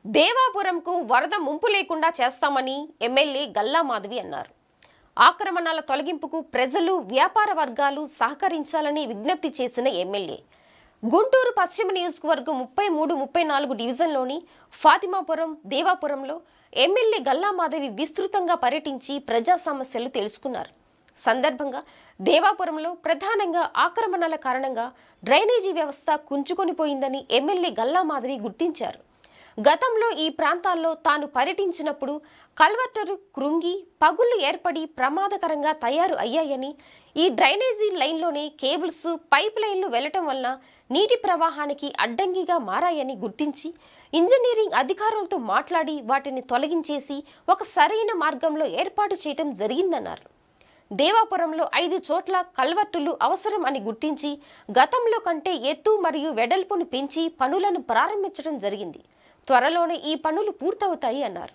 దేవాపురంకు వరద ముంపు లేకుండా చేస్తామని ఎమ్మెల్యే గల్లా మాధవి అన్నారు. ఆక్రమణల తొలగింపుకు ప్రజలు, వ్యాపార వర్గాలు సహకరించాలని విజ్ఞప్తి చేసిన ఎమ్మెల్యే గుంటూరు పశ్చిమ నియోజకవర్గం 33, 34 డివిజన్లోని ఫాతిమాపురం, దేవాపురంలో ఎమ్మెల్యే గల్లా మాధవి విస్తృతంగా పర్యటించి ప్రజా సమస్యలు తెలుసుకున్నారు. సందర్భంగా దేవాపురంలో ప్రధానంగా ఆక్రమణల కారణంగా డ్రైనేజీ వ్యవస్థ కుంచుకొనిపోయిందని ఎమ్మెల్యే గల్లా మాధవి గుర్తించారు. గతంలో ఈ ప్రాంతాల్లో తాను పర్యటించినప్పుడు కల్వర్టరు కృంగి పగుళ్లు ఏర్పడి ప్రమాదకరంగా తయారు అయ్యాయని, ఈ డ్రైనేజీ లైన్లోనే కేబుల్స్, పైప్ లైన్లు వెళ్లటం వల్ల నీటి ప్రవాహానికి అడ్డంకిగా మారాయని గుర్తించి ఇంజనీరింగ్ అధికారులతో మాట్లాడి వాటిని తొలగించేసి ఒక సరైన మార్గంలో ఏర్పాటు చేయడం జరిగిందన్నారు. దేవాపురంలో 5 చోట్ల కల్వర్టులు అవసరం అని గుర్తించి గతంలో కంటే ఎత్తు మరియు వెడల్పును పెంచి పనులను ప్రారంభించడం జరిగింది. త్వరలోనే ఈ పనులు పూర్తవుతాయి అన్నారు.